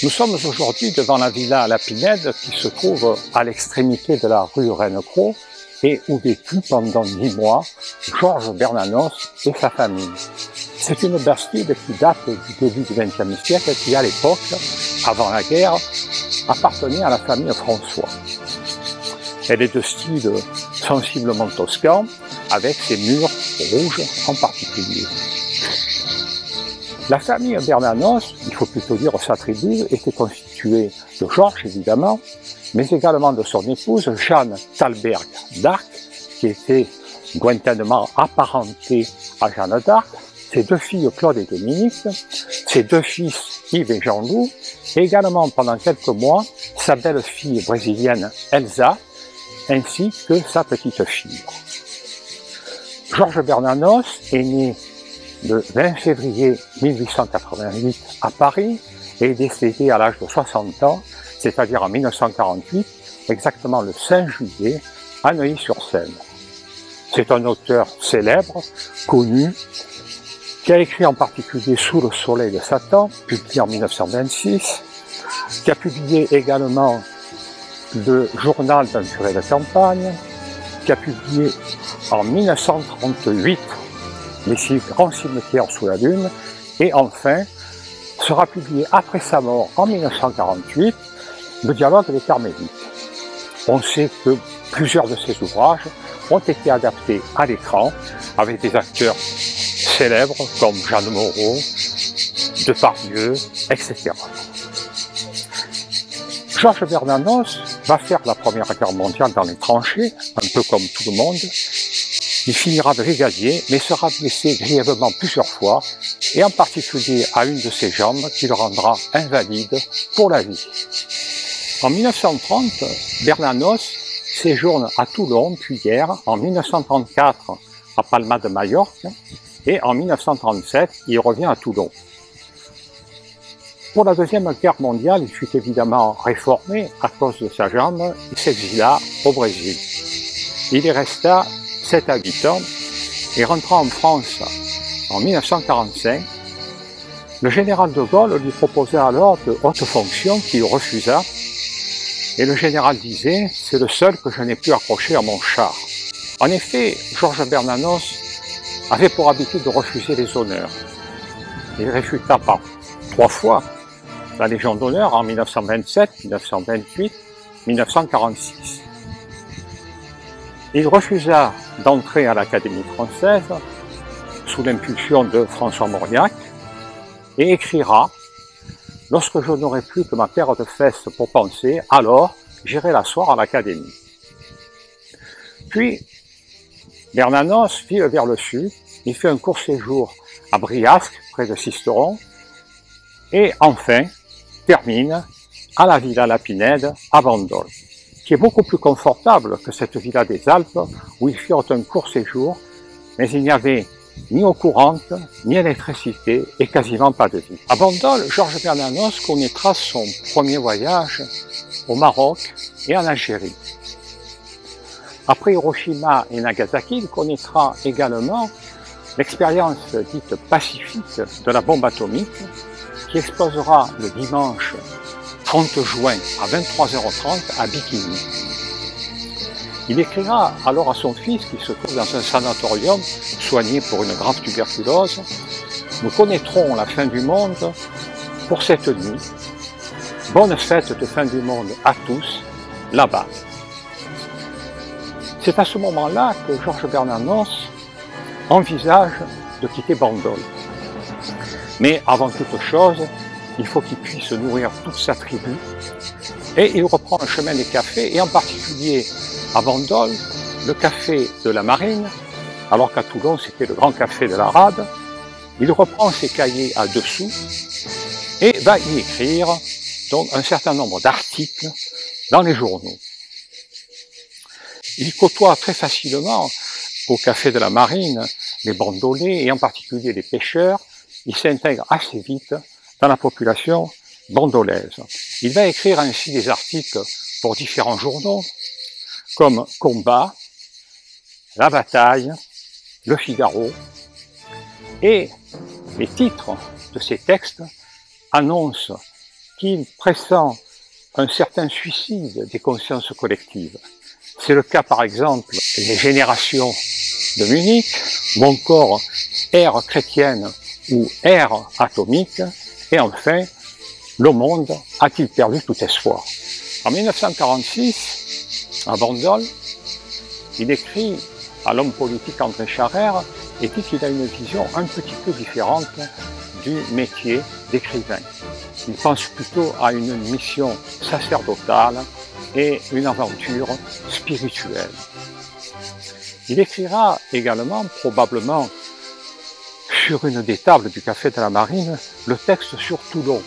Nous sommes aujourd'hui devant la villa à la Pinède qui se trouve à l'extrémité de la rue Reine-Cros et où vécut pendant 10 mois Georges Bernanos et sa famille. C'est une bastide qui date du début du XXe siècle et qui à l'époque, avant la guerre, appartenait à la famille François. Elle est de style sensiblement toscan, avec ses murs rouges en particulier. La famille Bernanos, il faut plutôt dire sa tribu, était constituée de Georges évidemment, mais également de son épouse Jeanne Thalberg d'Arc, qui était lointainement apparentée à Jeanne d'Arc, ses 2 filles Claude et Dominique, ses 2 fils Yves et Jean-Loup, et également pendant quelques mois sa belle-fille brésilienne Elsa, ainsi que sa petite-fille. Georges Bernanos est né le 20 février 1888 à Paris et est décédé à l'âge de 60 ans, c'est-à-dire en 1948, exactement le 5 juillet, à Neuilly-sur-Seine. C'est un auteur célèbre, connu, qui a écrit en particulier Sous le soleil de Satan, publié en 1926, qui a publié également le journal d'un curé de campagne, qui a publié en 1938 Les grands cimetières sous la lune, et enfin sera publié après sa mort en 1948 le dialogue des Carmélites. On sait que plusieurs de ses ouvrages ont été adaptés à l'écran avec des acteurs célèbres comme Jeanne Moreau, Depardieu, etc. Georges Bernanos va faire la Première Guerre mondiale dans les tranchées, un peu comme tout le monde. Il finira brigadier, mais sera blessé grièvement plusieurs fois, et en particulier à une de ses jambes qui le rendra invalide pour la vie. En 1930, Bernanos séjourne à Toulon, puis hier, en 1934 à Palma de Majorque, et en 1937, il revient à Toulon. Pour la Deuxième Guerre mondiale, il fut évidemment réformé à cause de sa jambe, il s'exila au Brésil. Il y resta 7 à 8 ans et rentra en France en 1945. Le général de Gaulle lui proposa alors de hautes fonctions qu'il refusa et le général disait « c'est le seul que je n'ai pu accrocher à mon char ». En effet, Georges Bernanos avait pour habitude de refuser les honneurs. Il réfuta par 3 fois la Légion d'honneur en 1927, 1928, 1946. Il refusa d'entrer à l'Académie française sous l'impulsion de François Mauriac et écrira « Lorsque je n'aurai plus que ma paire de fesses pour penser, alors j'irai l'asseoir à l'Académie ». Puis, Bernanos file vers le sud, il fait un court séjour à Briasque, près de Sisteron, et enfin termine à la villa La Pinède à Bandol, qui est beaucoup plus confortable que cette villa des Alpes où ils firent un court séjour, mais il n'y avait ni eau courante, ni électricité et quasiment pas de vie. À Bandol, Georges Bernanos connaîtra son premier voyage au Maroc et en Algérie. Après Hiroshima et Nagasaki, il connaîtra également l'expérience dite pacifique de la bombe atomique qui explosera le dimanche 30 juin à 23h30 à Bikini. Il écrira alors à son fils qui se trouve dans un sanatorium soigné pour une grave tuberculose « Nous connaîtrons la fin du monde pour cette nuit. Bonne fête de fin du monde à tous, là-bas. » C'est à ce moment-là que Georges Bernanos envisage de quitter Bandol. Mais avant toute chose, il faut qu'il puisse nourrir toute sa tribu. Et il reprend le chemin des cafés, et en particulier à Bandol, le café de la Marine, alors qu'à Toulon c'était le grand café de la Rade. Il reprend ses cahiers à dessous et va y écrire donc un certain nombre d'articles dans les journaux. Il côtoie très facilement au café de la Marine les bandolés et en particulier les pêcheurs. Il s'intègre assez vite dans la population bandolaise. Il va écrire ainsi des articles pour différents journaux comme Combat, La Bataille, Le Figaro, et les titres de ces textes annoncent qu'il pressent un certain suicide des consciences collectives. C'est le cas par exemple des générations de Munich, Mon corps, ère chrétienne ou ère atomique, et enfin, le monde a-t-il perdu tout espoir? En 1946, à Bandol, il écrit à l'homme politique André Scharrer et dit qu'il a une vision un petit peu différente du métier d'écrivain. Il pense plutôt à une mission sacerdotale et une aventure spirituelle. Il écrira également, probablement sur une des tables du Café de la Marine, le texte sur Toulon.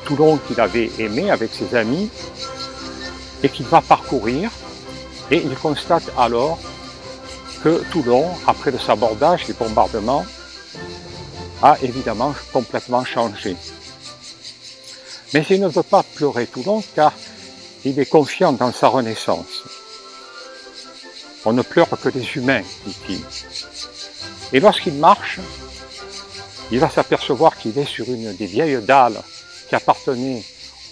Toulon qu'il avait aimé avec ses amis et qu'il va parcourir, et il constate alors que Toulon, après le sabordage, les bombardements, a évidemment complètement changé. Mais il ne veut pas pleurer Toulon car il est confiant dans sa renaissance. On ne pleure que les humains, dit-il. Et lorsqu'il marche, il va s'apercevoir qu'il est sur une des vieilles dalles qui appartenait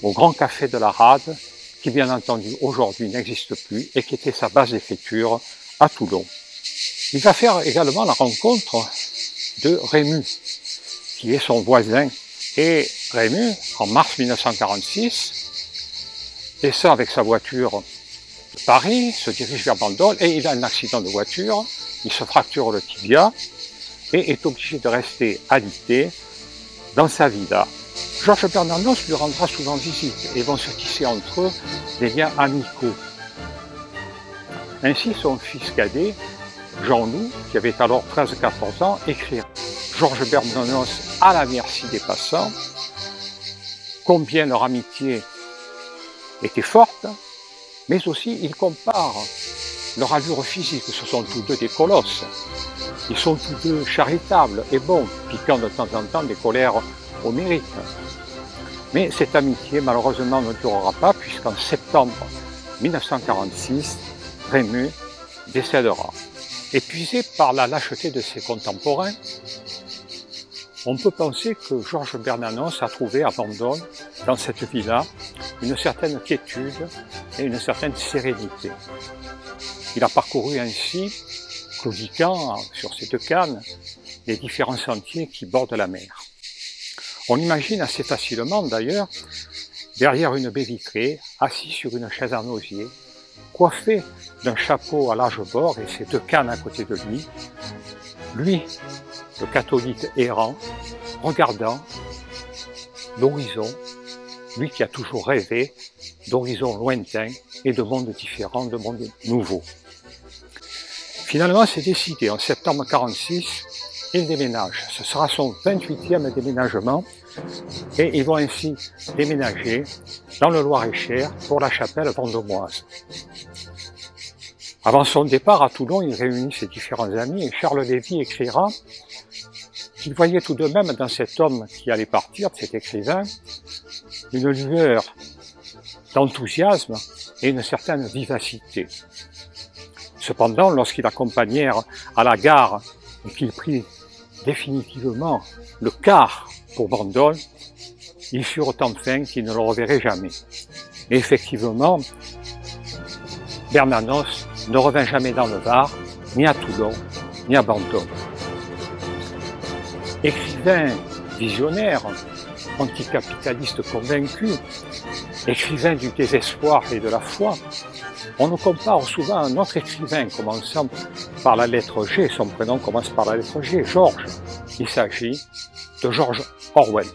au grand café de la Rade, qui bien entendu aujourd'hui n'existe plus et qui était sa base d'écriture à Toulon. Il va faire également la rencontre de Rému, qui est son voisin. Et Rému, en mars 1946, descend avec sa voiture de Paris, se dirige vers Bandol et il a un accident de voiture, il se fracture le tibia et est obligé de rester alité dans sa villa. Georges Bernanos lui rendra souvent visite et vont se tisser entre eux des liens amicaux. Ainsi, son fils cadet, Jean-Loup, qui avait alors 13-14 ans, écrira « Georges Bernanos à la merci des passants, combien leur amitié était forte, mais aussi il compare leur allure physique, ce sont tous deux des colosses. Ils sont tous deux charitables et bons, piquant de temps en temps des colères homériques. Mais cette amitié, malheureusement, ne durera pas, puisqu'en septembre 1946, Rému décédera. Épuisé par la lâcheté de ses contemporains, on peut penser que Georges Bernanos a trouvé à Bandol, dans cette villa, une certaine quiétude et une certaine sérénité. Il a parcouru ainsi, claudiquant sur ses deux cannes, les différents sentiers qui bordent la mer. On imagine assez facilement d'ailleurs, derrière une baie vitrée, assis sur une chaise en osier, coiffé d'un chapeau à large bord et ses deux cannes à côté de lui, le catholique errant, regardant l'horizon, lui qui a toujours rêvé d'horizons lointains et de mondes différents, de mondes nouveaux. Finalement, c'est décidé, en septembre 1946, il déménage. Ce sera son 28e déménagement et ils vont ainsi déménager dans le Loir-et-Cher pour la chapelle vendômoise. Avant son départ à Toulon, il réunit ses différents amis et Charles Lévy écrira qu'il voyait tout de même dans cet homme qui allait partir, cet écrivain, une lueur d'enthousiasme et une certaine vivacité. Cependant, lorsqu'ils l'accompagnèrent à la gare et qu'il prit définitivement le car pour Bandol, ils furent enfin qu'ils ne le reverraient jamais. Et effectivement, Bernanos ne revint jamais dans le Var, ni à Toulon, ni à Bandol. Écrivain visionnaire, anticapitaliste convaincu, écrivain du désespoir et de la foi, on nous compare souvent à un autre écrivain commençant par la lettre G, son prénom commence par la lettre G, Georges. Il s'agit de George Orwell.